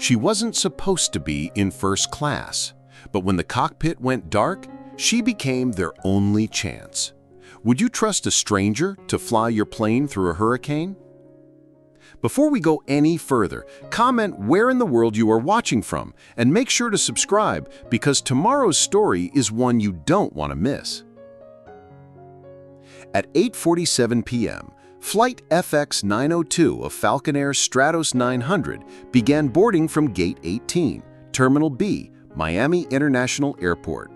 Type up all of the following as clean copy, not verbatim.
She wasn't supposed to be in first class, but when the cockpit went dark, she became their only chance. Would you trust a stranger to fly your plane through a hurricane? Before we go any further, comment where in the world you are watching from and make sure to subscribe because tomorrow's story is one you don't want to miss. At 8:47 p.m., Flight FX-902 of Falcon Air's Stratos 900 began boarding from Gate 18, Terminal B, Miami International Airport.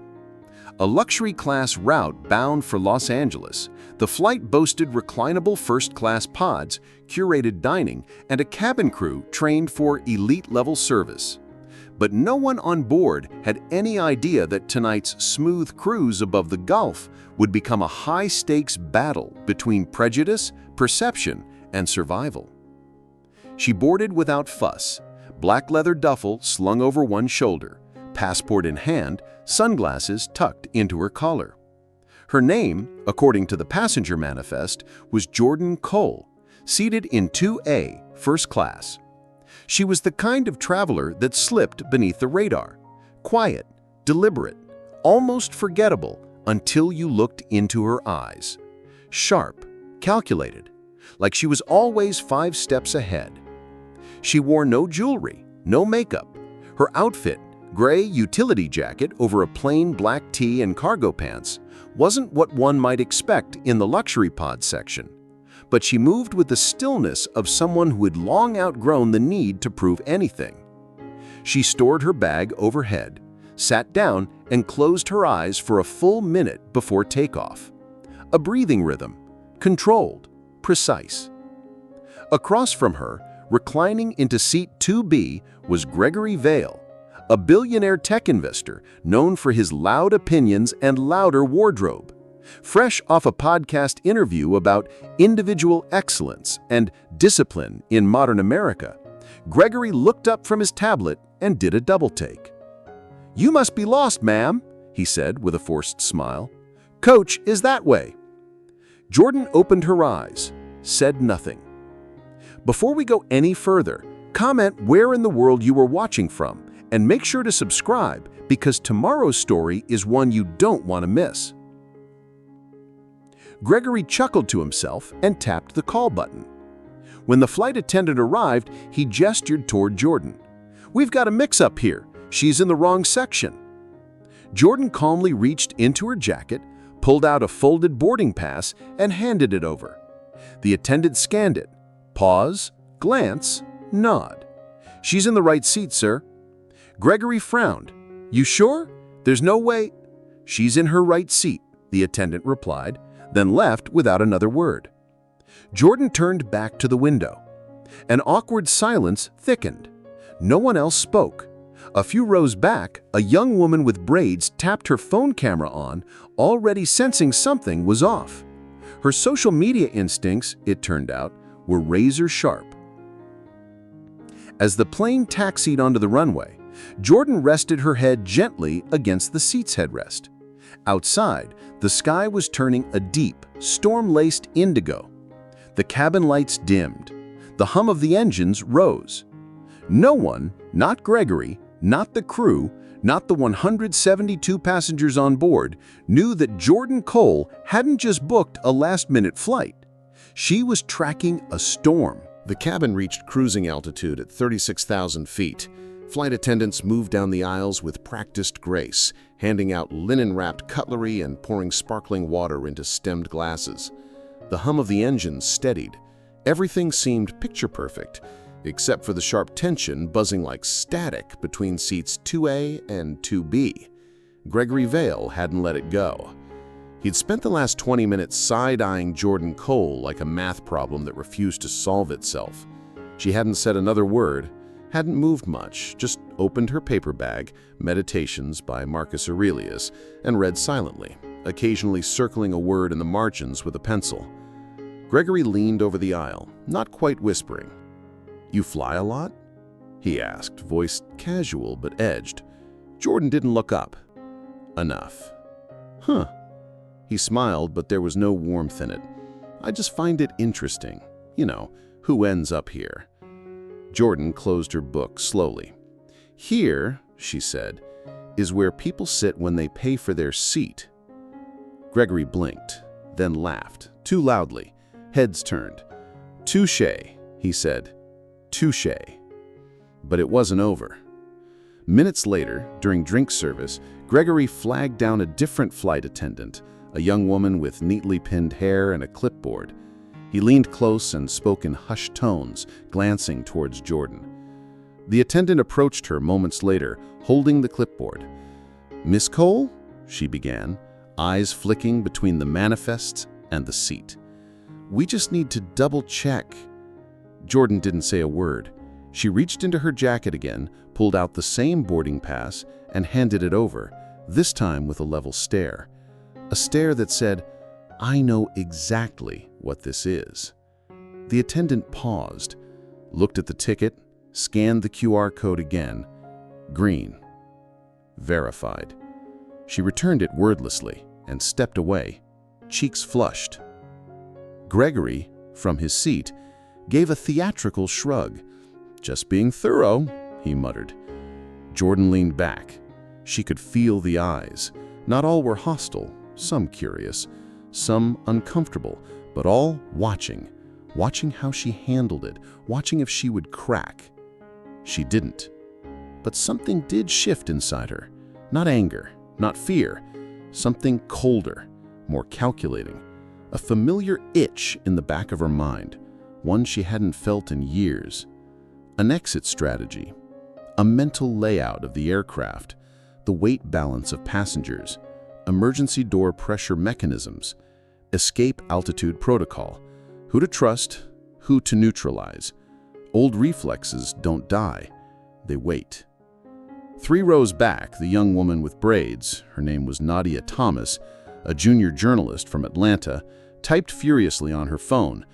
A luxury-class route bound for Los Angeles, the flight boasted reclinable first-class pods, curated dining, and a cabin crew trained for elite-level service. But no one on board had any idea that tonight's smooth cruise above the Gulf would become a high-stakes battle between prejudice, perception, and survival. She boarded without fuss, black leather duffel slung over one shoulder, passport in hand, sunglasses tucked into her collar. Her name, according to the passenger manifest, was Jordan Cole, seated in 2A, first class. She was the kind of traveler that slipped beneath the radar, quiet, deliberate, almost forgettable until you looked into her eyes. Sharp, calculated, like she was always 5 steps ahead. She wore no jewelry, no makeup. Her outfit, gray utility jacket over a plain black tee and cargo pants, wasn't what one might expect in the luxury pod section. But she moved with the stillness of someone who had long outgrown the need to prove anything. She stored her bag overhead, sat down, and closed her eyes for a full minute before takeoff. A breathing rhythm, controlled, precise. Across from her, reclining into seat 2B, was Gregory Vale, a billionaire tech investor known for his loud opinions and louder wardrobe. Fresh off a podcast interview about individual excellence and discipline in modern America, Gregory looked up from his tablet and did a double-take. "You must be lost, ma'am," he said with a forced smile. "Coach is that way." Jordan opened her eyes, said nothing. Before we go any further, comment where in the world you are watching from and make sure to subscribe because tomorrow's story is one you don't want to miss. Gregory chuckled to himself and tapped the call button. When the flight attendant arrived, he gestured toward Jordan. "We've got a mix-up here. She's in the wrong section." Jordan calmly reached into her jacket, pulled out a folded boarding pass, and handed it over. The attendant scanned it. Pause, glance, nod. "She's in the right seat, sir." Gregory frowned. "You sure? There's no way." "She's in her right seat," the attendant replied, then left without another word. Jordan turned back to the window. An awkward silence thickened. No one else spoke. A few rows back, a young woman with braids tapped her phone camera on, already sensing something was off. Her social media instincts, it turned out, were razor sharp. As the plane taxied onto the runway, Jordan rested her head gently against the seat's headrest. Outside, the sky was turning a deep, storm-laced indigo. The cabin lights dimmed. The hum of the engines rose. No one, not Gregory, not the crew, not the 172 passengers on board, knew that Jordan Cole hadn't just booked a last-minute flight. She was tracking a storm. The cabin reached cruising altitude at 36,000 feet. Flight attendants moved down the aisles with practiced grace, handing out linen-wrapped cutlery and pouring sparkling water into stemmed glasses. The hum of the engines steadied. Everything seemed picture-perfect, except for the sharp tension buzzing like static between seats 2A and 2B. Gregory Vale hadn't let it go. He'd spent the last 20 minutes side-eyeing Jordan Cole like a math problem that refused to solve itself. She hadn't said another word, hadn't moved much, just opened her paper bag, Meditations by Marcus Aurelius, and read silently, occasionally circling a word in the margins with a pencil. Gregory leaned over the aisle, not quite whispering. "You fly a lot?" he asked, voice casual but edged. Jordan didn't look up. "Enough." "Huh." He smiled, but there was no warmth in it. "I just find it interesting. You know, who ends up here?" Jordan closed her book slowly, "Here," she said, "is where people sit when they pay for their seat." Gregory blinked, then laughed, too loudly. Heads turned. "Touché," he said. "Touché." But it wasn't over. Minutes later, during drink service, Gregory flagged down a different flight attendant, a young woman with neatly pinned hair and a clipboard. He leaned close and spoke in hushed tones, glancing towards Jordan. The attendant approached her moments later, holding the clipboard. "Miss Cole?" she began, eyes flicking between the manifest and the seat. "We just need to double-check." Jordan didn't say a word. She reached into her jacket again, pulled out the same boarding pass, and handed it over, this time with a level stare. A stare that said, "I know exactly what this is." The attendant paused, looked at the ticket, scanned the QR code again. Green. Verified. She returned it wordlessly and stepped away, cheeks flushed. Gregory, from his seat, gave a theatrical shrug. "Just being thorough," he muttered. Jordan leaned back. She could feel the eyes. Not all were hostile, some curious, some uncomfortable, but all watching how she handled it, watching if she would crack. She didn't. But something did shift inside her. Not anger, not fear. Something colder, more calculating. A familiar itch in the back of her mind, one she hadn't felt in years. An exit strategy, a mental layout of the aircraft, the weight balance of passengers, emergency door pressure mechanisms, escape altitude protocol, who to trust, who to neutralize. Old reflexes don't die, they wait. 3 rows back, the young woman with braids, her name was Nadia Thomas, a junior journalist from Atlanta, typed furiously on her phone.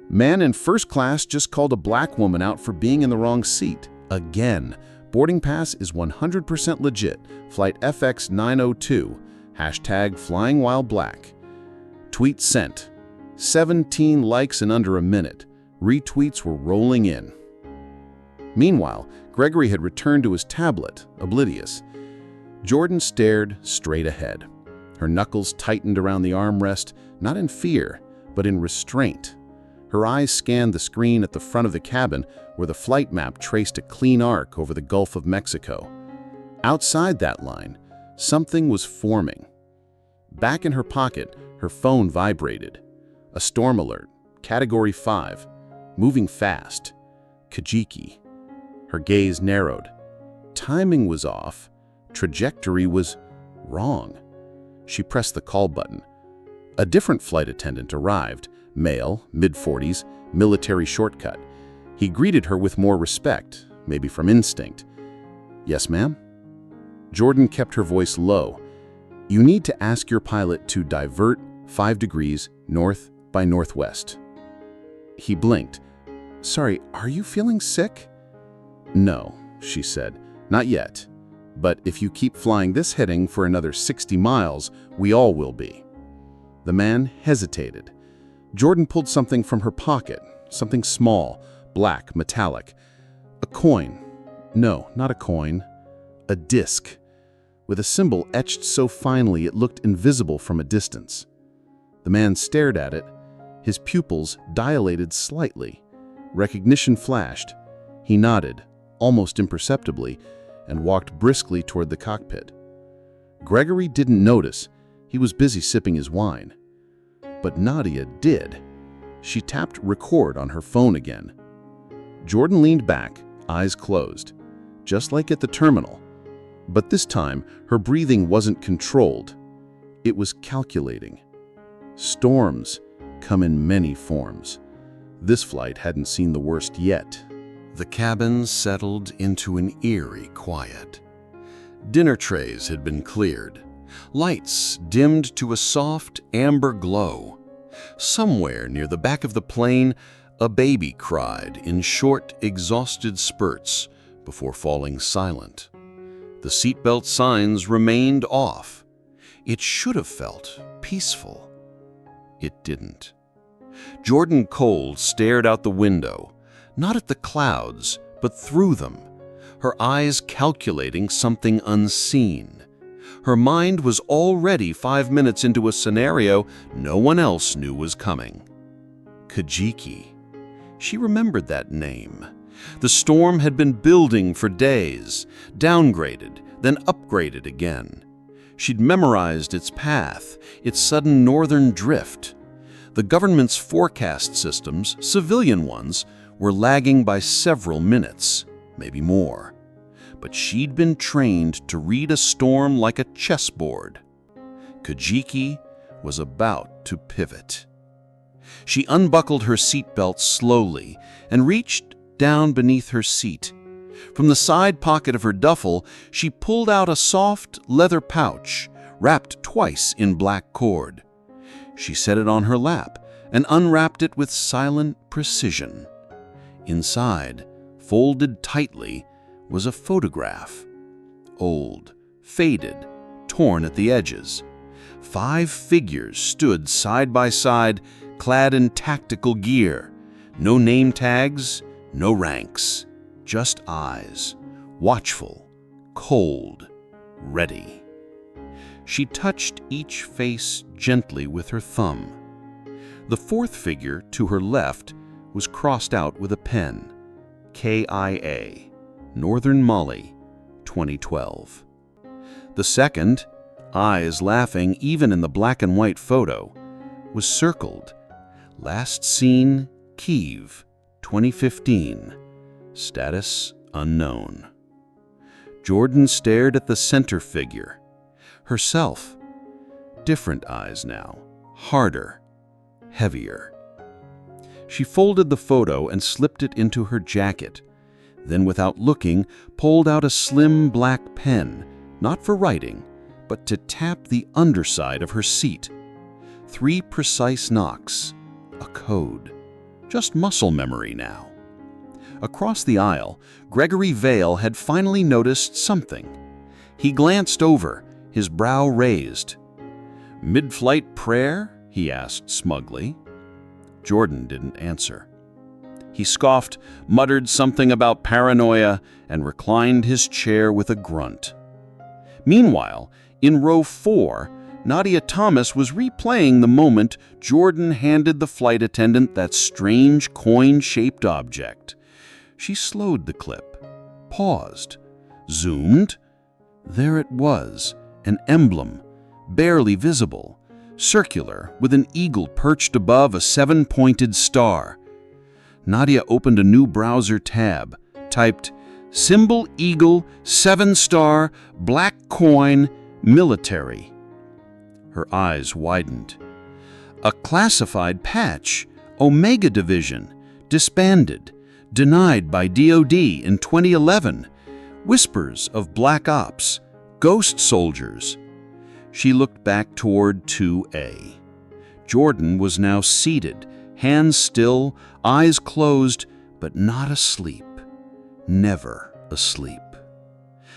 "Man in first class just called a black woman out for being in the wrong seat. Again. Boarding pass is 100% legit. Flight FX902. Hashtag flying while black." Tweet sent. 17 likes in under a minute. Retweets were rolling in. Meanwhile, Gregory had returned to his tablet, oblivious. Jordan stared straight ahead. Her knuckles tightened around the armrest, not in fear, but in restraint. Her eyes scanned the screen at the front of the cabin where the flight map traced a clean arc over the Gulf of Mexico. Outside that line, something was forming. Back in her pocket, her phone vibrated. A storm alert, Category 5, moving fast. Kajiki. Her gaze narrowed. Timing was off. Trajectory was wrong. She pressed the call button. A different flight attendant arrived, male, mid-40s, military shortcut. He greeted her with more respect, maybe from instinct. "Yes, ma'am?" Jordan kept her voice low. "You need to ask your pilot to divert 5 degrees north by northwest." He blinked. "Sorry, are you feeling sick?" "No," she said, "not yet. But if you keep flying this heading for another 60 miles, we all will be." The man hesitated. Jordan pulled something from her pocket, something small, black, metallic. A coin. No, not a coin. A disc, with a symbol etched so finely it looked invisible from a distance. The man stared at it. His pupils dilated slightly. Recognition flashed. He nodded, almost imperceptibly, and walked briskly toward the cockpit. Gregory didn't notice. He was busy sipping his wine. But Nadia did. She tapped record on her phone again. Jordan leaned back, eyes closed, just like at the terminal. But this time, her breathing wasn't controlled. It was calculating. Storms come in many forms. This flight hadn't seen the worst yet. The cabin settled into an eerie quiet. Dinner trays had been cleared. Lights dimmed to a soft amber glow. Somewhere near the back of the plane, a baby cried in short, exhausted spurts before falling silent. The seatbelt signs remained off. It should have felt peaceful. It didn't. Jordan Cole stared out the window, not at the clouds, but through them. her eyes calculating something unseen. Her mind was already 5 minutes into a scenario no one else knew was coming. Kajiki. She remembered that name. The storm had been building for days, downgraded, then upgraded again. She'd memorized its path, its sudden northern drift. The government's forecast systems, civilian ones, were lagging by several minutes, maybe more. But she'd been trained to read a storm like a chessboard. Kajiki was about to pivot. She unbuckled her seatbelt slowly and reached down beneath her seat. From the side pocket of her duffel, she pulled out a soft leather pouch, wrapped twice in black cord. She set it on her lap and unwrapped it with silent precision. Inside, folded tightly, was a photograph. Old, faded, torn at the edges. 5 figures stood side by side, clad in tactical gear. No name tags, no ranks, just eyes, watchful, cold, ready. She touched each face gently with her thumb. The 4th figure, to her left, was crossed out with a pen. KIA, Northern Mali, 2012. The 2nd, eyes laughing even in the black and white photo, was circled. Last seen, Kyiv, 2015. Status unknown. Jordan stared at the center figure. Herself. Different eyes now. Harder. Heavier. She folded the photo and slipped it into her jacket. Then, without looking, pulled out a slim black pen, not for writing, but to tap the underside of her seat. 3 precise knocks. A code. Just muscle memory now. Across the aisle, Gregory Vale had finally noticed something. He glanced over, his brow raised. "Mid-flight prayer?" he asked smugly. Jordan didn't answer. He scoffed, muttered something about paranoia, and reclined his chair with a grunt. Meanwhile, in row 4, Nadia Thomas was replaying the moment Jordan handed the flight attendant that strange coin-shaped object. She slowed the clip, paused, zoomed. There it was, an emblem, barely visible, circular, with an eagle perched above a 7-pointed star. Nadia opened a new browser tab, typed, "Symbol Eagle, 7-star, black coin, military." Her eyes widened. A classified patch, Omega Division, disbanded, denied by DoD in 2011. Whispers of black ops, ghost soldiers. She looked back toward 2A. Jordan was now seated, hands still, eyes closed, but not asleep. Never asleep.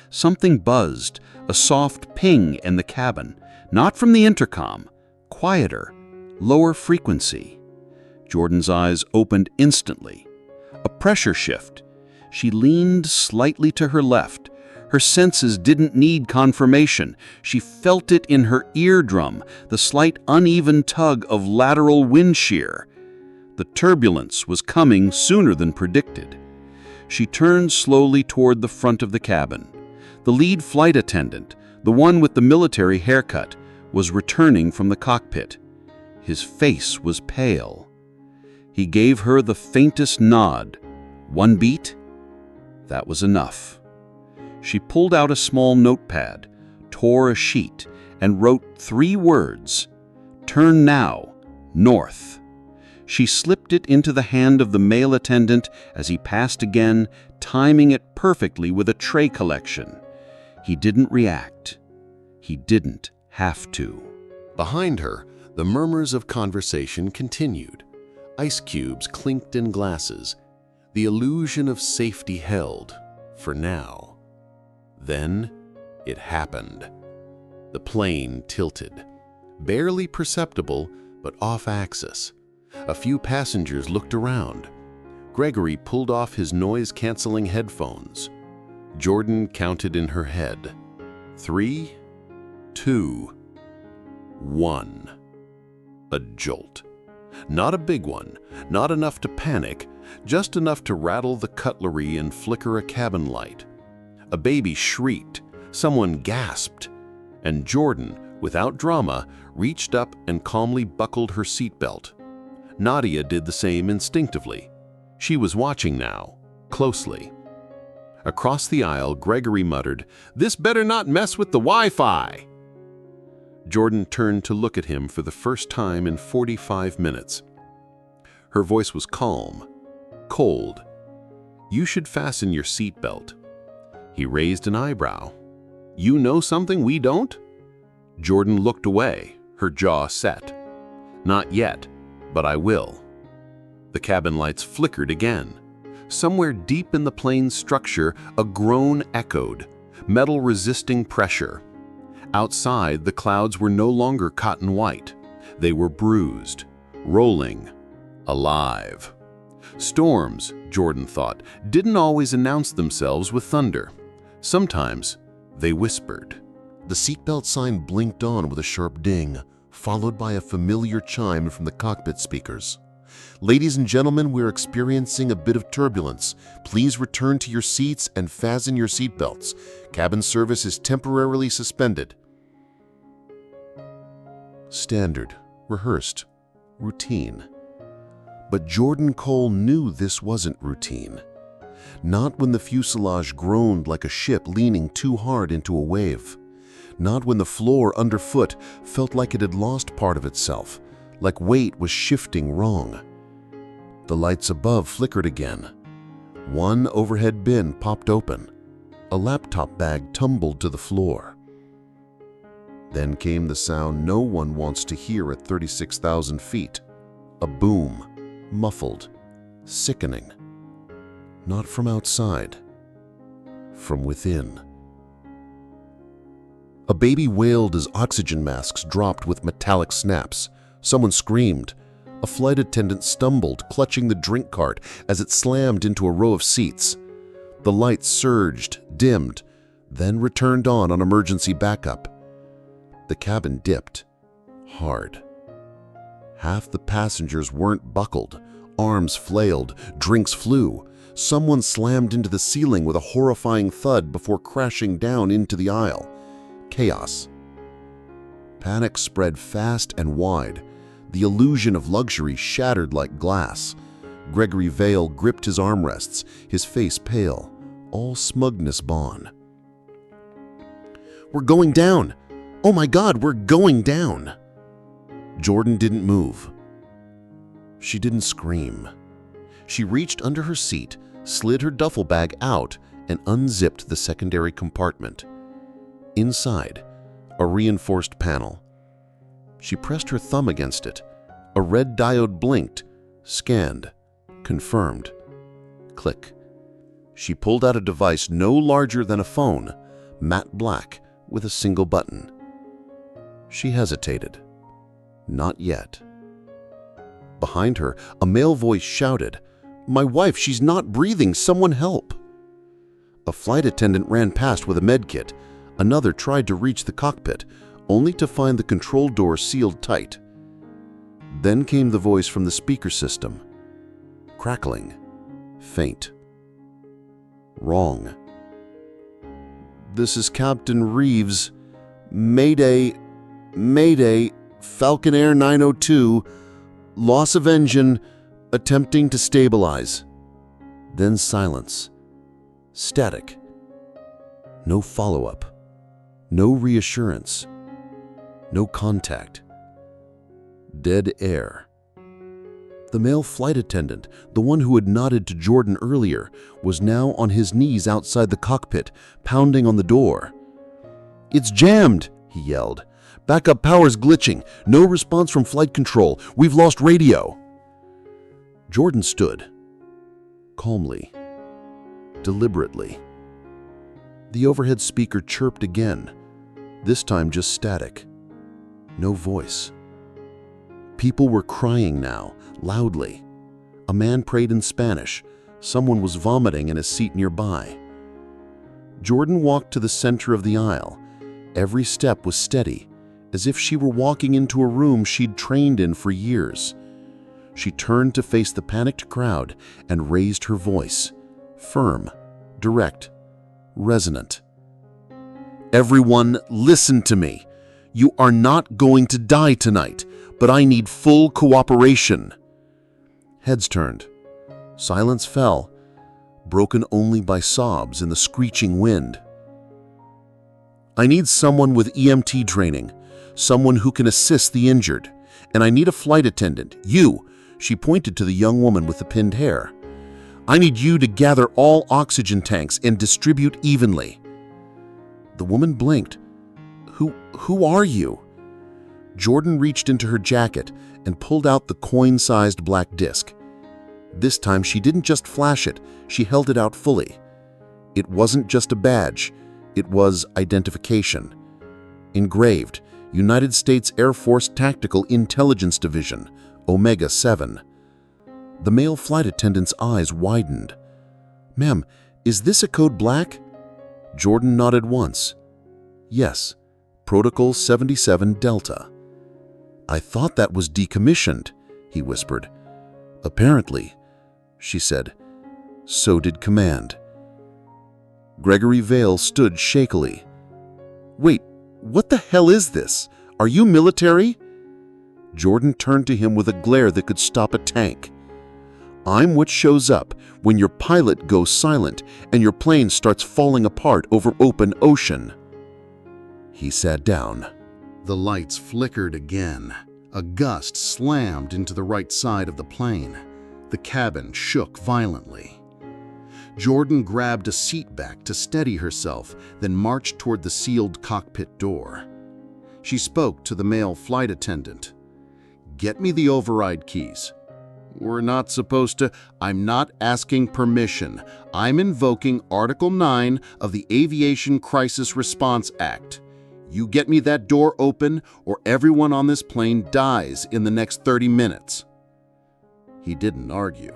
Something buzzed, a soft ping in the cabin, not from the intercom, quieter, lower frequency. Jordan's eyes opened instantly. A pressure shift. She leaned slightly to her left. Her senses didn't need confirmation. She felt it in her eardrum, the slight uneven tug of lateral wind shear. The turbulence was coming sooner than predicted. She turned slowly toward the front of the cabin. The lead flight attendant, the one with the military haircut, was returning from the cockpit. His face was pale. He gave her the faintest nod. 1 beat? That was enough. She pulled out a small notepad, tore a sheet, and wrote 3 words. "Turn now, north." She slipped it into the hand of the male attendant as he passed again, timing it perfectly with a tray collection. He didn't react. He didn't have to. Behind her, the murmurs of conversation continued. Ice cubes clinked in glasses. The illusion of safety held, for now. Then, it happened. The plane tilted. Barely perceptible, but off-axis. A few passengers looked around. Gregory pulled off his noise-canceling headphones. Jordan counted in her head. 3, 2, 1. A jolt. Not a big one, not enough to panic, just enough to rattle the cutlery and flicker a cabin light. A baby shrieked, someone gasped, and Jordan, without drama, reached up and calmly buckled her seatbelt. Nadia did the same instinctively. She was watching now, closely. Across the aisle, Gregory muttered, "This better not mess with the Wi-Fi." Jordan turned to look at him for the first time in 45 minutes. Her voice was calm, cold. "You should fasten your seatbelt." He raised an eyebrow. "You know something we don't?" Jordan looked away, her jaw set. "Not yet, but I will." The cabin lights flickered again. Somewhere deep in the plane's structure, a groan echoed, metal resisting pressure. Outside, the clouds were no longer cotton white. They were bruised, rolling, alive. Storms, Jordan thought, didn't always announce themselves with thunder. Sometimes they whispered. The seatbelt sign blinked on with a sharp ding, followed by a familiar chime from the cockpit speakers. "Ladies and gentlemen, we're experiencing a bit of turbulence. Please return to your seats and fasten your seatbelts. Cabin service is temporarily suspended." Standard, rehearsed, routine. But Jordan Cole knew this wasn't routine. Not when the fuselage groaned like a ship leaning too hard into a wave. Not when the floor underfoot felt like it had lost part of itself, like weight was shifting wrong. The lights above flickered again. One overhead bin popped open. A laptop bag tumbled to the floor. Then came the sound no one wants to hear at 36,000 feet. A boom, muffled, sickening. Not from outside, from within. A baby wailed as oxygen masks dropped with metallic snaps. Someone screamed. A flight attendant stumbled, clutching the drink cart as it slammed into a row of seats. The lights surged, dimmed, then returned on emergency backup. The cabin dipped, hard. Half the passengers weren't buckled. Arms flailed, drinks flew. Someone slammed into the ceiling with a horrifying thud before crashing down into the aisle. Chaos. Panic spread fast and wide. The illusion of luxury shattered like glass. Gregory Vale gripped his armrests, his face pale, all smugness gone. "We're going down! Oh my God, we're going down!" Jordan didn't move. She didn't scream. She reached under her seat, slid her duffel bag out, and unzipped the secondary compartment. Inside, a reinforced panel. She pressed her thumb against it. A red diode blinked, scanned, confirmed. Click. She pulled out a device no larger than a phone, matte black, with a single button. She hesitated. Not yet. Behind her, a male voice shouted, "My wife, she's not breathing, someone help!" A flight attendant ran past with a med kit. Another tried to reach the cockpit, only to find the control door sealed tight. Then came the voice from the speaker system. Crackling, faint. "Wrong. This is Captain Reeves. Mayday, Mayday, Falcon Air 902, loss of engine, attempting to stabilize." Then silence. Static. No follow-up. No reassurance. No contact. Dead air. The male flight attendant, the one who had nodded to Jordan earlier, was now on his knees outside the cockpit, pounding on the door. "It's jammed," he yelled. "Backup power's glitching. No response from flight control. We've lost radio." Jordan stood, calmly, deliberately. The overhead speaker chirped again, this time just static. No voice. People were crying now, loudly. A man prayed in Spanish. Someone was vomiting in a seat nearby. Jordan walked to the center of the aisle. Every step was steady, as if she were walking into a room she'd trained in for years. She turned to face the panicked crowd and raised her voice, firm, direct, resonant. "Everyone, listen to me. You are not going to die tonight, but I need full cooperation." Heads turned. Silence fell, broken only by sobs in the screeching wind. "I need someone with EMT training, someone who can assist the injured, and I need a flight attendant. You," she pointed to the young woman with the pinned hair. "I need you to gather all oxygen tanks and distribute evenly." The woman blinked. Who are you?" Jordan reached into her jacket and pulled out the coin-sized black disc. This time she didn't just flash it, she held it out fully. It wasn't just a badge, it was identification. Engraved, United States Air Force Tactical Intelligence Division, Omega 7. The male flight attendant's eyes widened. "Ma'am, is this a code black?" Jordan nodded once. "Yes, Protocol 77 Delta." "I thought that was decommissioned," he whispered. "Apparently," she said. "So did command." Gregory Vale stood shakily. "Wait, what the hell is this? Are you military?" Jordan turned to him with a glare that could stop a tank. "I'm what shows up when your pilot goes silent and your plane starts falling apart over open ocean." He sat down. The lights flickered again. A gust slammed into the right side of the plane. The cabin shook violently. Jordan grabbed a seat back to steady herself, then marched toward the sealed cockpit door. She spoke to the male flight attendant. "Get me the override keys." "We're not supposed to." "I'm not asking permission. I'm invoking Article 9 of the Aviation Crisis Response Act. You get me that door open, or everyone on this plane dies in the next 30 minutes. He didn't argue.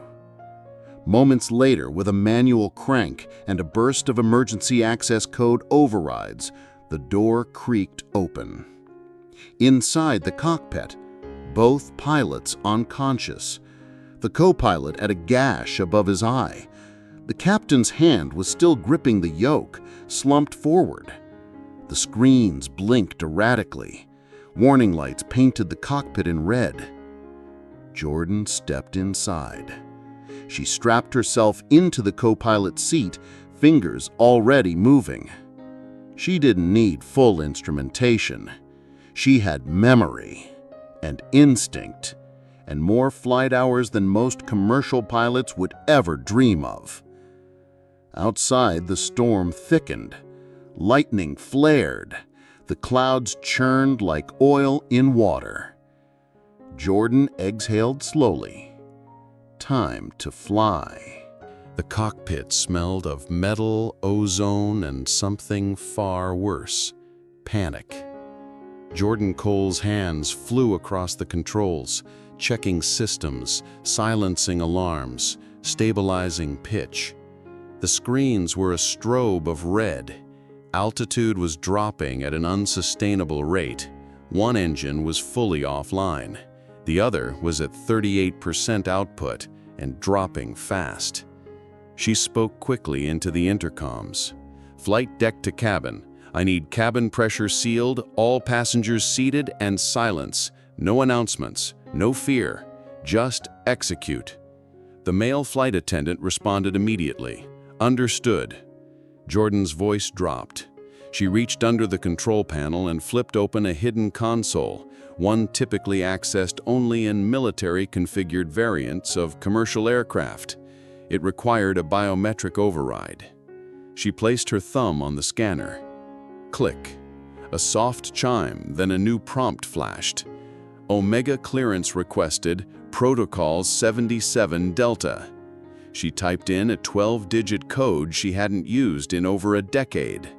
Moments later, with a manual crank and a burst of emergency access code overrides, the door creaked open. Inside the cockpit, both pilots unconscious. The co-pilot had a gash above his eye. The captain's hand was still gripping the yoke, slumped forward. The screens blinked erratically. Warning lights painted the cockpit in red. Jordan stepped inside. She strapped herself into the co-pilot's seat, fingers already moving. She didn't need full instrumentation. She had memory and instinct and more flight hours than most commercial pilots would ever dream of. Outside, the storm thickened. Lightning flared. The clouds churned like oil in water. Jordan exhaled slowly. Time to fly. The cockpit smelled of metal, ozone, and something far worse, panic. Jordan Cole's hands flew across the controls, checking systems, silencing alarms, stabilizing pitch. The screens were a strobe of red. Altitude was dropping at an unsustainable rate. One engine was fully offline. The other was at 38% output and dropping fast. She spoke quickly into the intercoms. "Flight deck to cabin. I need cabin pressure sealed, all passengers seated, and silence. No announcements, no fear. Just execute." The male flight attendant responded immediately. "Understood." Jordan's voice dropped. She reached under the control panel and flipped open a hidden console, one typically accessed only in military-configured variants of commercial aircraft. It required a biometric override. She placed her thumb on the scanner. Click. A soft chime, then a new prompt flashed. Omega clearance requested, Protocol 77 Delta. She typed in a 12-digit code she hadn't used in over a decade.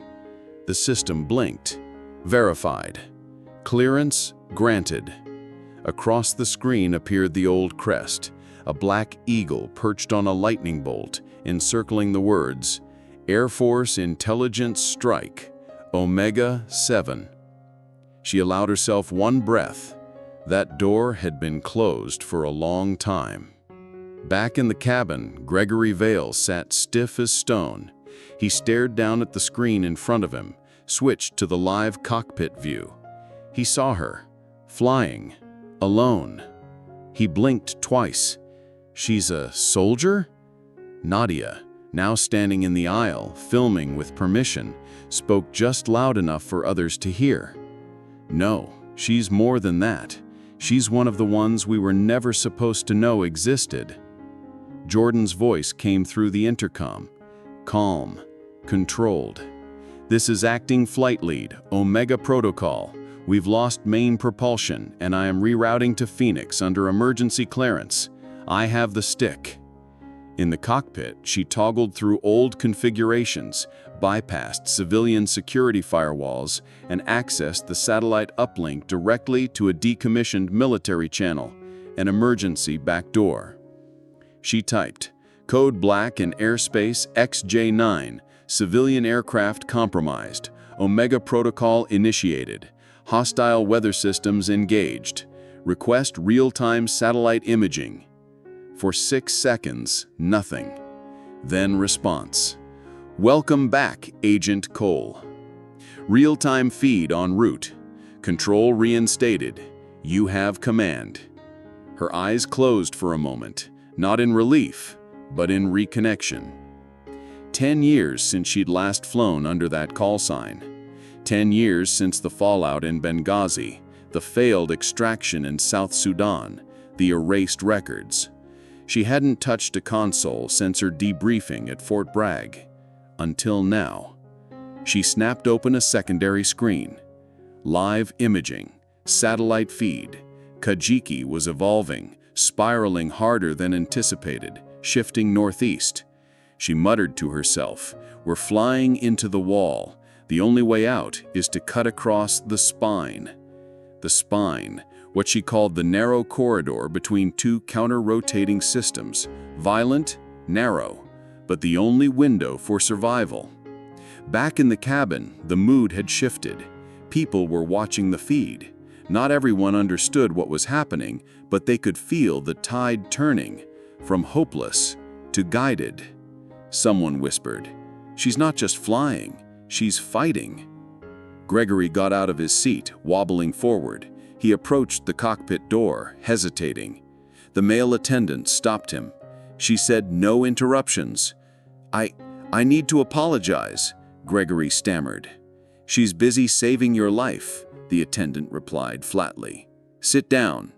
The system blinked. Verified. Clearance granted. Across the screen appeared the old crest, a black eagle perched on a lightning bolt, encircling the words, Air Force Intelligence Strike, Omega 7. She allowed herself one breath. That door had been closed for a long time. Back in the cabin, Gregory Vale sat stiff as stone. He stared down at the screen in front of him, switched to the live cockpit view. He saw her, flying, alone. He blinked twice. She's a soldier? Nadia, now standing in the aisle, filming with permission, spoke just loud enough for others to hear. No, she's more than that. She's one of the ones we were never supposed to know existed. Jordan's voice came through the intercom. Calm, controlled. This is acting flight lead, Omega Protocol. We've lost main propulsion, and I am rerouting to Phoenix under emergency clearance. I have the stick. In the cockpit, she toggled through old configurations, bypassed civilian security firewalls, and accessed the satellite uplink directly to a decommissioned military channel, an emergency backdoor. She typed, Code Black in airspace XJ9, civilian aircraft compromised, Omega Protocol initiated, hostile weather systems engaged, request real-time satellite imaging. For 6 seconds, nothing. Then response. Welcome back, Agent Cole. Real-time feed en route. Control reinstated. You have command. Her eyes closed for a moment, not in relief, but in reconnection. 10 years since she'd last flown under that call sign. 10 years since the fallout in Benghazi, the failed extraction in South Sudan, the erased records. She hadn't touched a console since her debriefing at Fort Bragg. Until now. She snapped open a secondary screen. Live imaging, satellite feed. Kajiki was evolving, spiraling harder than anticipated, shifting northeast. She muttered to herself, we're flying into the wall. The only way out is to cut across the spine. The spine, what she called the narrow corridor between two counter-rotating systems, violent, narrow, but the only window for survival. Back in the cabin, the mood had shifted. People were watching the feed. Not everyone understood what was happening, but they could feel the tide turning, from hopeless to guided. Someone whispered, she's not just flying, she's fighting. Gregory got out of his seat, wobbling forward. He approached the cockpit door, hesitating. The male attendant stopped him. She said, no interruptions. I need to apologize, Gregory stammered. She's busy saving your life, the attendant replied flatly. Sit down.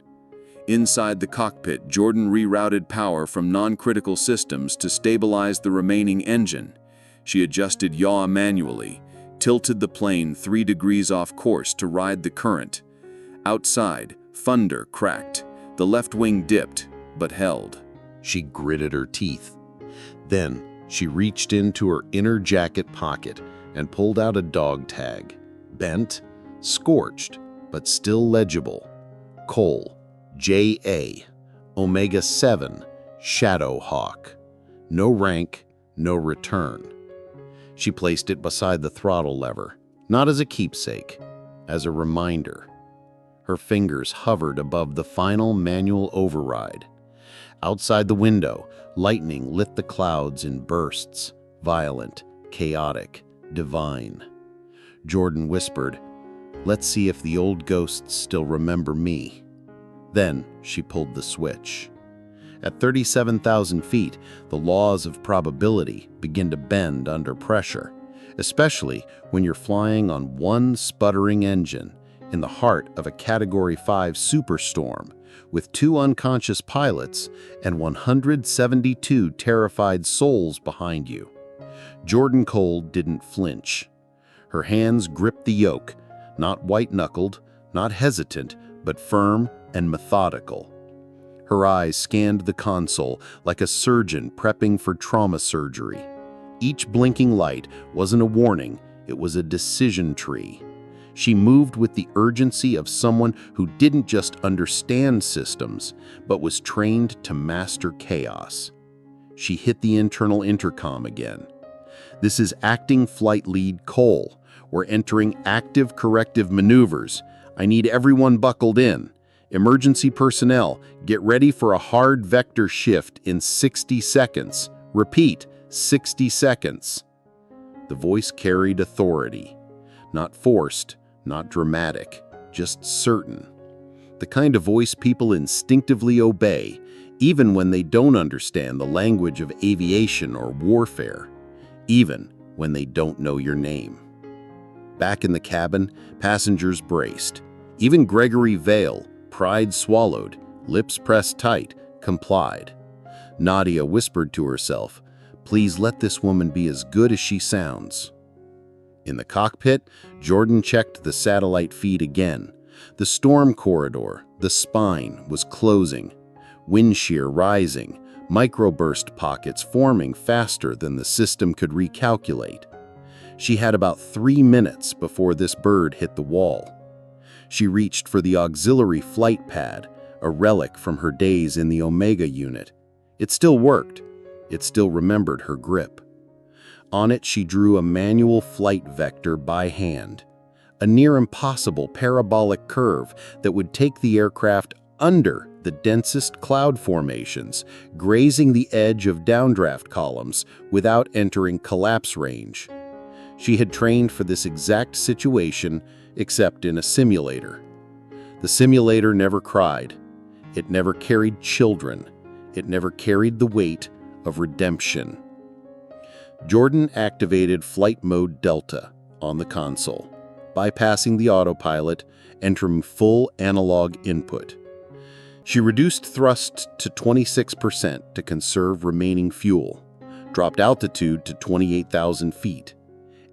Inside the cockpit, Jordan rerouted power from non-critical systems to stabilize the remaining engine. She adjusted yaw manually, tilted the plane 3 degrees off course to ride the current. Outside, thunder cracked. The left wing dipped, but held. She gritted her teeth. Then, she reached into her inner jacket pocket and pulled out a dog tag. Bent, scorched, but still legible. Cole, J.A., Omega 7, Shadow Hawk. No rank, no return. She placed it beside the throttle lever, not as a keepsake, as a reminder. Her fingers hovered above the final manual override. Outside the window, lightning lit the clouds in bursts, violent, chaotic, divine. Jordan whispered, let's see if the old ghosts still remember me. Then she pulled the switch. At 37,000 feet, the laws of probability begin to bend under pressure, especially when you're flying on one sputtering engine in the heart of a Category 5 superstorm with 2 unconscious pilots and 172 terrified souls behind you. Jordan Cole didn't flinch. Her hands gripped the yoke, not white-knuckled, not hesitant, but firm and methodical. Her eyes scanned the console like a surgeon prepping for trauma surgery. Each blinking light wasn't a warning, it was a decision tree. She moved with the urgency of someone who didn't just understand systems, but was trained to master chaos. She hit the internal intercom again. This is Acting Flight Lead Cole. We're entering active corrective maneuvers. I need everyone buckled in. Emergency personnel, get ready for a hard vector shift in 60 seconds. Repeat, 60 seconds. The voice carried authority. Not forced, not dramatic, just certain. The kind of voice people instinctively obey, even when they don't understand the language of aviation or warfare, even when they don't know your name. Back in the cabin, passengers braced. Even Gregory Vale, pride swallowed, lips pressed tight, complied. Nadia whispered to herself, "Please let this woman be as good as she sounds." In the cockpit, Jordan checked the satellite feed again. The storm corridor, the spine, was closing. Wind shear rising, microburst pockets forming faster than the system could recalculate. She had about 3 minutes before this bird hit the wall. She reached for the auxiliary flight pad, a relic from her days in the Omega unit. It still worked. It still remembered her grip. On it, she drew a manual flight vector by hand, a near-impossible parabolic curve that would take the aircraft under the densest cloud formations, grazing the edge of downdraft columns without entering collapse range. She had trained for this exact situation, except in a simulator. The simulator never cried. It never carried children. It never carried the weight of redemption. Jordan activated Flight Mode Delta on the console, bypassing the autopilot, entering full analog input. She reduced thrust to 26% to conserve remaining fuel, dropped altitude to 28,000 feet.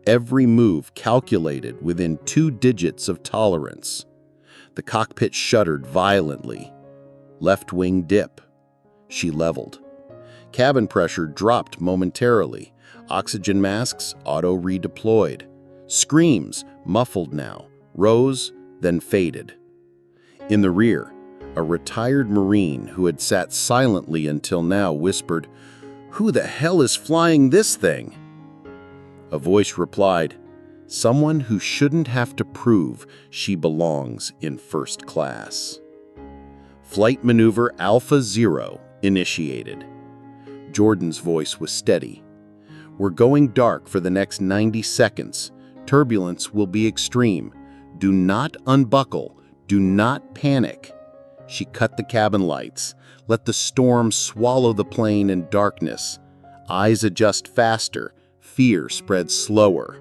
Every move calculated within 2 digits of tolerance. The cockpit shuddered violently. Left wing dip. She leveled. Cabin pressure dropped momentarily. Oxygen masks auto-redeployed. Screams, muffled now, rose, then faded. In the rear, a retired Marine who had sat silently until now whispered, "Who the hell is flying this thing?" A voice replied, "Someone who shouldn't have to prove she belongs in first class." Flight Maneuver Alpha Zero initiated. Jordan's voice was steady. "We're going dark for the next 90 seconds. Turbulence will be extreme. Do not unbuckle. Do not panic." She cut the cabin lights. Let the storm swallow the plane in darkness. Eyes adjust faster. Fear spreads slower.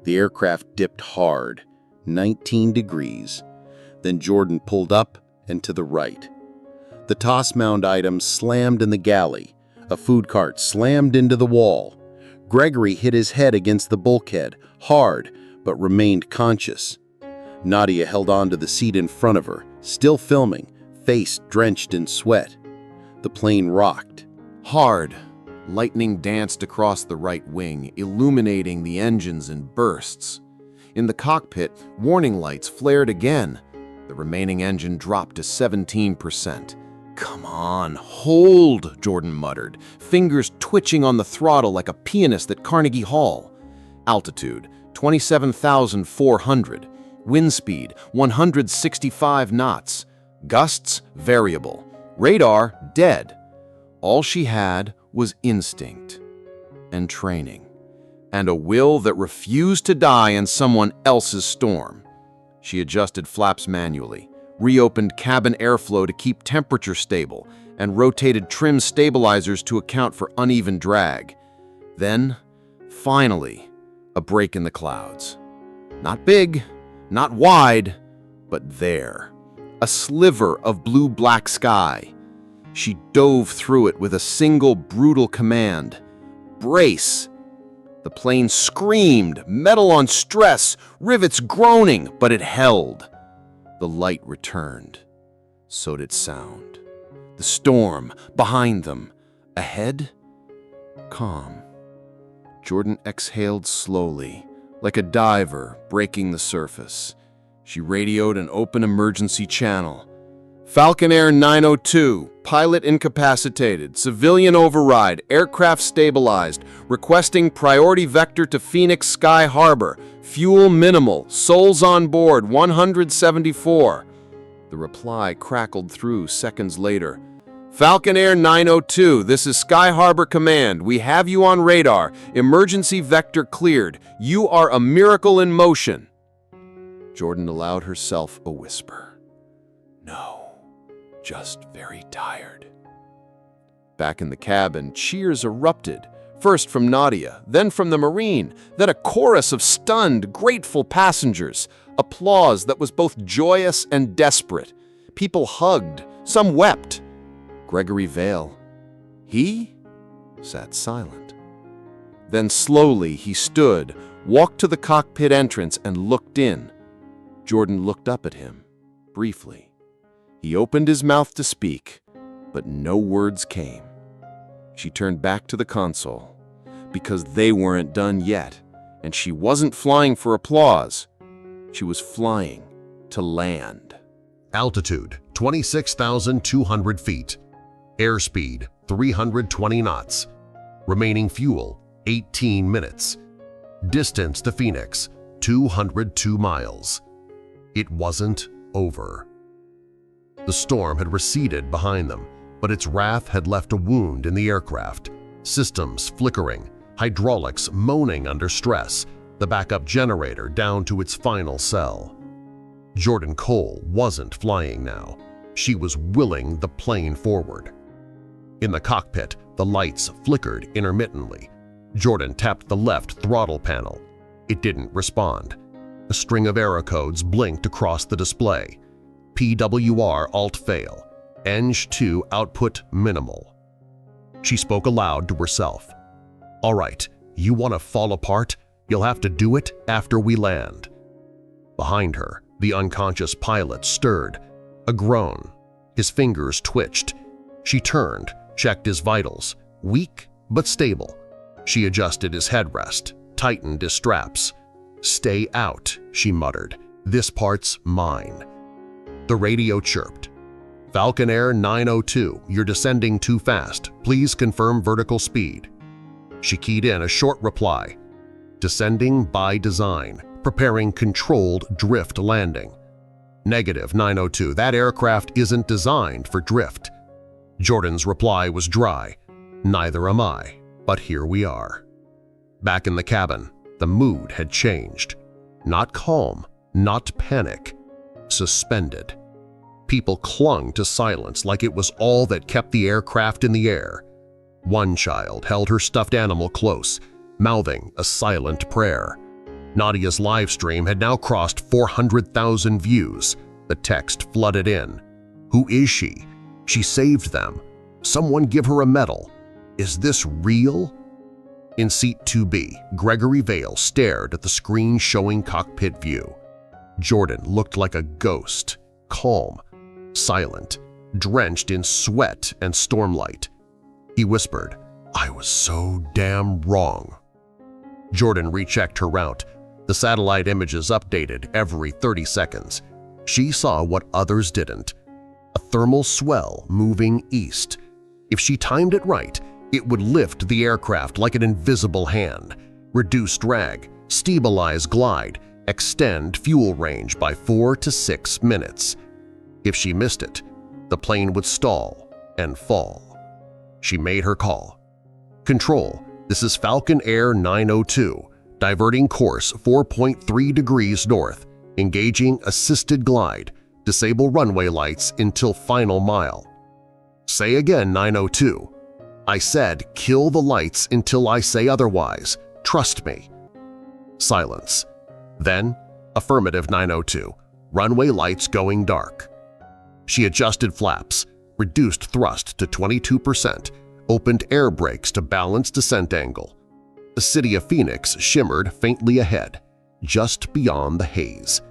The aircraft dipped hard, 19 degrees. Then Jordan pulled up and to the right. The toss mound items slammed in the galley. A food cart slammed into the wall. Gregory hit his head against the bulkhead, hard, but remained conscious. Nadia held on to the seat in front of her, still filming, face drenched in sweat. The plane rocked. Hard. Lightning danced across the right wing, illuminating the engines in bursts. In the cockpit, warning lights flared again. The remaining engine dropped to 17%. "Come on, hold," Jordan muttered, fingers twitching on the throttle like a pianist at Carnegie Hall. Altitude, 27,400. Wind speed, 165 knots. Gusts, variable. Radar, dead. All she had was instinct and training, and a will that refused to die in someone else's storm. She adjusted flaps manually, reopened cabin airflow to keep temperature stable, and rotated trim stabilizers to account for uneven drag. Then, finally, a break in the clouds. Not big, not wide, but there. A sliver of blue-black sky. She dove through it with a single brutal command. "Brace!" The plane screamed, metal on stress, rivets groaning, but it held. The light returned. So did sound. The storm behind them. Ahead? Calm. Jordan exhaled slowly, like a diver breaking the surface. She radioed an open emergency channel. Falconer 902, pilot incapacitated, civilian override, aircraft stabilized, requesting priority vector to Phoenix Sky Harbor, fuel minimal, souls on board 174. The reply crackled through seconds later. Falconer 902, this is Sky Harbor Command. We have you on radar. Emergency vector cleared. You are a miracle in motion. Jordan allowed herself a whisper. No. Just very tired. Back in the cabin, cheers erupted, first from Nadia, then from the Marine, then a chorus of stunned, grateful passengers, applause that was both joyous and desperate. People hugged, some wept. Gregory Vale, he sat silent. Then slowly he stood, walked to the cockpit entrance and looked in. Jordan looked up at him, briefly. He opened his mouth to speak, but no words came. She turned back to the console, because they weren't done yet, and she wasn't flying for applause. She was flying to land. Altitude, 26,200 feet. Airspeed, 320 knots. Remaining fuel, 18 minutes. Distance to Phoenix, 202 miles. It wasn't over. The storm had receded behind them, but its wrath had left a wound in the aircraft. Systems flickering, hydraulics moaning under stress, the backup generator down to its final cell. Jordan Cole wasn't flying now. She was willing the plane forward. In the cockpit, the lights flickered intermittently. Jordan tapped the left throttle panel. It didn't respond. A string of error codes blinked across the display. PWR alt fail, Eng2 output minimal. She spoke aloud to herself. All right, you want to fall apart? You'll have to do it after we land. Behind her, the unconscious pilot stirred. A groan. His fingers twitched. She turned, checked his vitals. Weak but stable. She adjusted his headrest, tightened his straps. Stay out, she muttered. This part's mine. The radio chirped. Falconer 902, you're descending too fast. Please confirm vertical speed. She keyed in a short reply. Descending by design, preparing controlled drift landing. Negative 902, that aircraft isn't designed for drift. Jordan's reply was dry. Neither am I, but here we are. Back in the cabin, the mood had changed. Not calm, not panic. Suspended. People clung to silence like it was all that kept the aircraft in the air. One child held her stuffed animal close, mouthing a silent prayer. Nadia's live stream had now crossed 400,000 views. The text flooded in. Who is she? She saved them. Someone give her a medal. Is this real? In seat 2B, Gregory Vale stared at the screen showing cockpit view. Jordan looked like a ghost, calm, silent, drenched in sweat and stormlight. He whispered, I was so damn wrong. Jordan rechecked her route. The satellite images updated every 30 seconds. She saw what others didn't. A thermal swell moving east. If she timed it right, it would lift the aircraft like an invisible hand, reduce drag, stabilize glide, extend fuel range by 4 to 6 minutes. If she missed it, the plane would stall and fall. She made her call. Control, this is Falconer 902, diverting course 4.3 degrees north, engaging assisted glide, disable runway lights until final mile. Say again, 902. I said kill the lights until I say otherwise. Trust me. Silence. Then, affirmative 902, runway lights going dark. She adjusted flaps, reduced thrust to 22%, opened air brakes to balance descent angle. The city of Phoenix shimmered faintly ahead, just beyond the haze.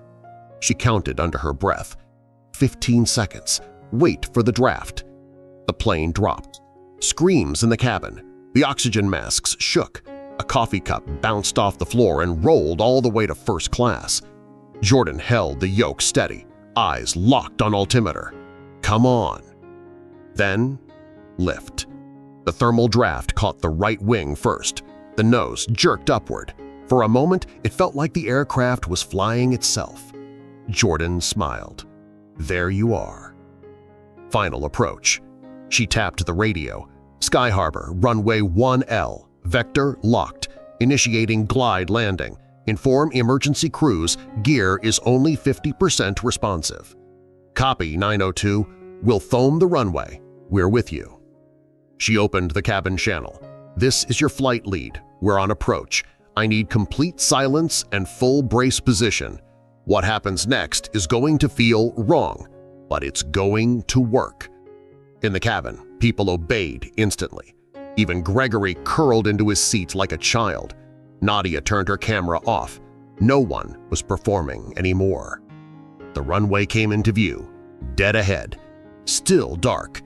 She counted under her breath. 15 seconds. Wait for the draft. The plane dropped. Screams in the cabin. The oxygen masks shook. A coffee cup bounced off the floor and rolled all the way to first class. Jordan held the yoke steady, eyes locked on altimeter. Come on. Then, lift. The thermal draft caught the right wing first. The nose jerked upward. For a moment, it felt like the aircraft was flying itself. Jordan smiled. There you are. Final approach. She tapped the radio. Sky Harbor, runway 1L, vector locked, initiating glide landing. Inform emergency crews, gear is only 50% responsive. Copy 902, we'll foam the runway. We're with you. She opened the cabin channel. This is your flight lead. We're on approach. I need complete silence and full brace position. What happens next is going to feel wrong, but it's going to work. In the cabin, people obeyed instantly. Even Gregory curled into his seat like a child. Nadia turned her camera off. No one was performing anymore. The runway came into view, dead ahead, still dark.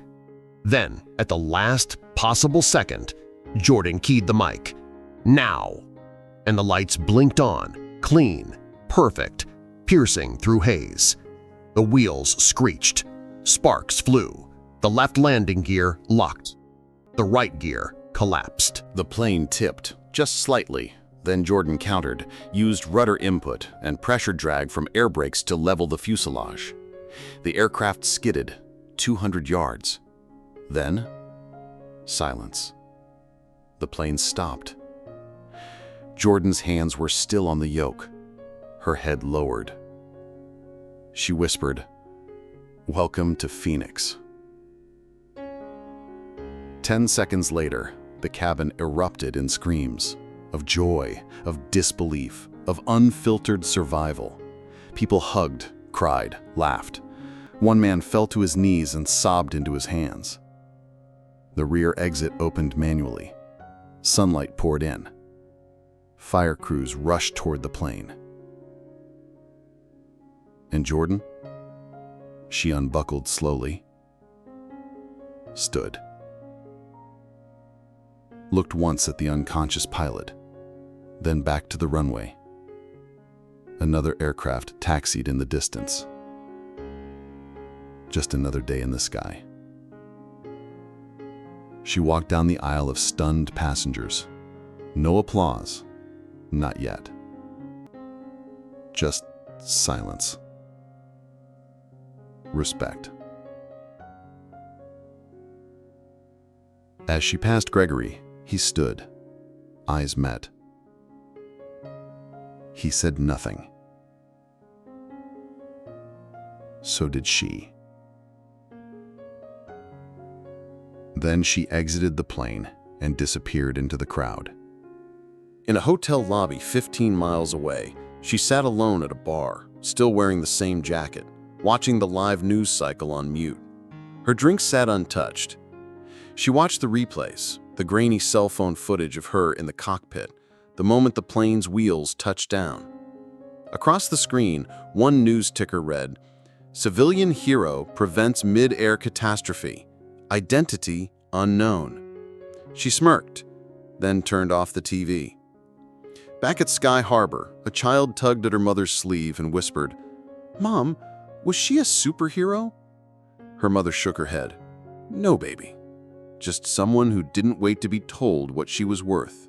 Then, at the last possible second, Jordan keyed the mic. Now! And the lights blinked on, clean, perfect, piercing through haze. The wheels screeched. Sparks flew. The left landing gear locked. The right gear collapsed. The plane tipped, just slightly. Then Jordan countered, used rudder input and pressure drag from air brakes to level the fuselage. The aircraft skidded 200 yards. Then, silence. The plane stopped. Jordan's hands were still on the yoke, her head lowered. She whispered, "Welcome to Phoenix." 10 seconds later, the cabin erupted in screams of joy, of disbelief, of unfiltered survival. People hugged, cried, laughed. One man fell to his knees and sobbed into his hands. The rear exit opened manually. Sunlight poured in. Fire crews rushed toward the plane. And Jordan? She unbuckled slowly, stood, looked once at the unconscious pilot, then back to the runway. Another aircraft taxied in the distance. Just another day in the sky. She walked down the aisle of stunned passengers. No applause, not yet. Just silence. Respect. As she passed Gregory, he stood, eyes met. He said nothing. So did she. Then she exited the plane and disappeared into the crowd. In a hotel lobby 15 miles away, she sat alone at a bar, still wearing the same jacket, watching the live news cycle on mute. Her drink sat untouched. She watched the replays, the grainy cell phone footage of her in the cockpit, the moment the plane's wheels touched down. Across the screen, one news ticker read, "Civilian hero prevents mid-air catastrophe. Identity unknown." She smirked, then turned off the TV. Back at Sky Harbor, a child tugged at her mother's sleeve and whispered, "Mom, was she a superhero?" Her mother shook her head. "No, baby. Just someone who didn't wait to be told what she was worth."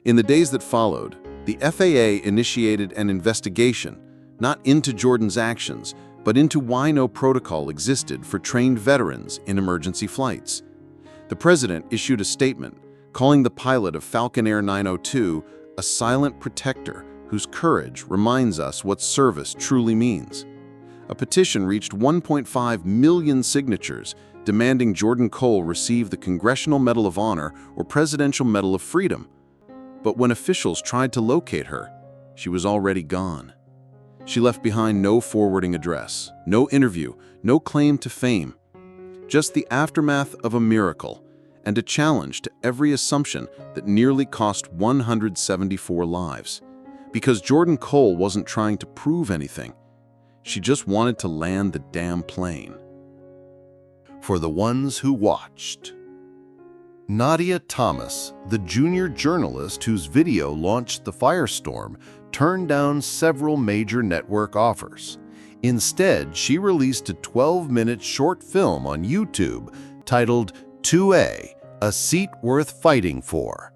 In the days that followed, the FAA initiated an investigation, not into Jordan's actions, but into why no protocol existed for trained veterans in emergency flights. The president issued a statement calling the pilot of Falcon Air 902 a silent protector whose courage reminds us what service truly means. A petition reached 1.5 million signatures demanding Jordan Cole receive the Congressional Medal of Honor or Presidential Medal of Freedom. But when officials tried to locate her, she was already gone. She left behind no forwarding address, no interview, no claim to fame. Just the aftermath of a miracle and a challenge to every assumption that nearly cost 174 lives. Because Jordan Cole wasn't trying to prove anything. She just wanted to land the damn plane. For the ones who watched. Nadia Thomas, the junior journalist whose video launched the firestorm, turned down several major network offers. Instead, she released a 12-minute short film on YouTube titled 2A, A Seat Worth Fighting For.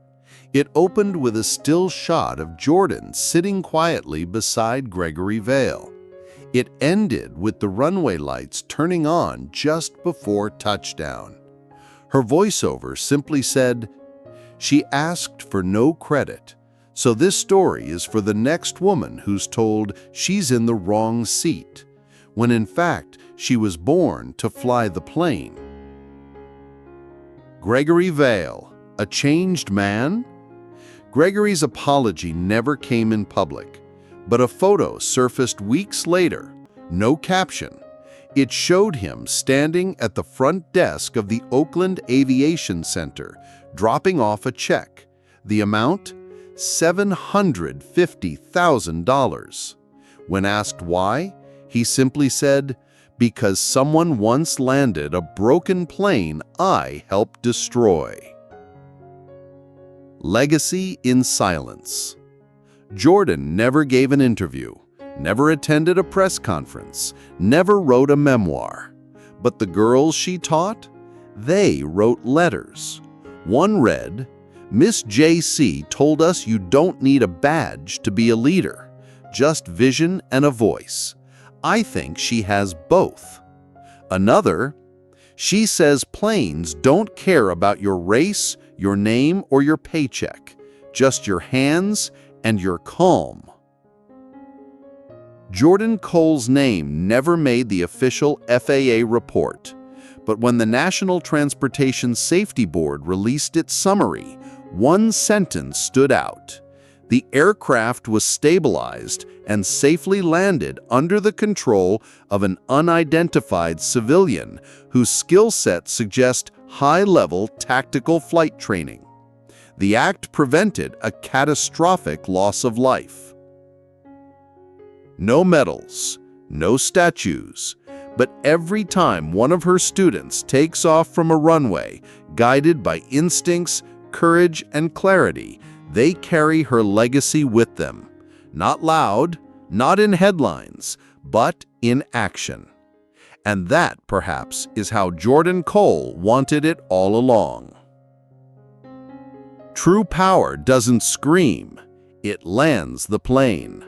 It opened with a still shot of Jordan sitting quietly beside Gregory Vale. It ended with the runway lights turning on just before touchdown. Her voiceover simply said, "She asked for no credit, so this story is for the next woman who's told she's in the wrong seat, when in fact she was born to fly the plane." Gregory Vale, a changed man? Gregory's apology never came in public, but a photo surfaced weeks later, no caption. It showed him standing at the front desk of the Oakland Aviation Center, dropping off a check. The amount? $750,000. When asked why, he simply said, "Because someone once landed a broken plane I helped destroy." Legacy in silence. Jordan never gave an interview, never attended a press conference, never wrote a memoir. But the girls she taught? They wrote letters. One read, "Miss JC told us you don't need a badge to be a leader, just vision and a voice. I think she has both." Another, "She says planes don't care about your race, your name, or your paycheck, just your hands and your calm." Jordan Cole's name never made the official FAA report, but when the National Transportation Safety Board released its summary, one sentence stood out. The aircraft was stabilized and safely landed under the control of an unidentified civilian whose skill set suggests high-level tactical flight training. The act prevented a catastrophic loss of life. No medals, no statues, but every time one of her students takes off from a runway, guided by instincts, courage, and clarity, they carry her legacy with them. Not loud, not in headlines, but in action. And that, perhaps, is how Jordan Cole wanted it all along. True power doesn't scream, it lands the plane.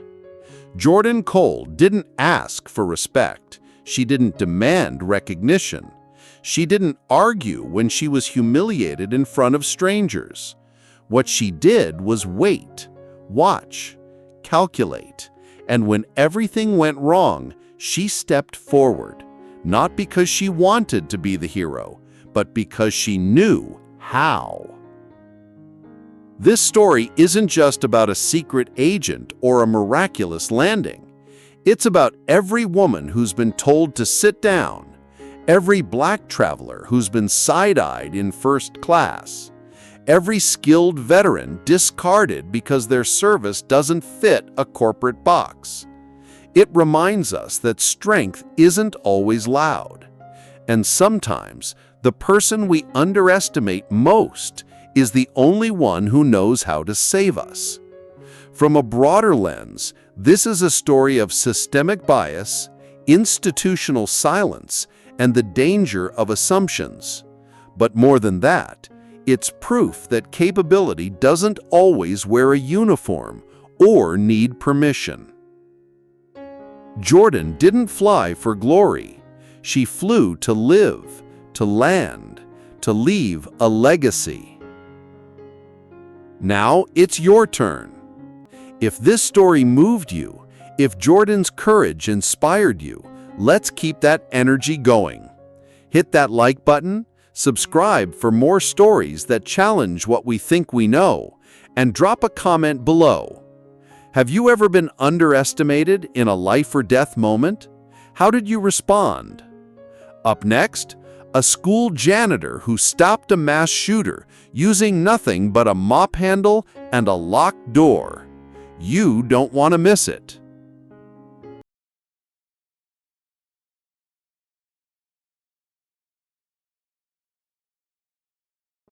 Jordan Cole didn't ask for respect. She didn't demand recognition. She didn't argue when she was humiliated in front of strangers. What she did was wait, watch, calculate, and when everything went wrong, she stepped forward, not because she wanted to be the hero, but because she knew how. This story isn't just about a secret agent or a miraculous landing. It's about every woman who's been told to sit down, every black traveler who's been side-eyed in first class, every skilled veteran discarded because their service doesn't fit a corporate box. It reminds us that strength isn't always loud, and sometimes the person we underestimate most is the only one who knows how to save us. From a broader lens, this is a story of systemic bias, institutional silence, and the danger of assumptions. But more than that, it's proof that capability doesn't always wear a uniform or need permission. Jordan didn't fly for glory. She flew to live, to land, to leave a legacy. Now it's your turn. If this story moved you, if Jordan's courage inspired you, let's keep that energy going. Hit that like button, subscribe for more stories that challenge what we think we know, and drop a comment below. Have you ever been underestimated in a life or death moment? How did you respond? Up next, a school janitor who stopped a mass shooter using nothing but a mop handle and a locked door. You don't want to miss it.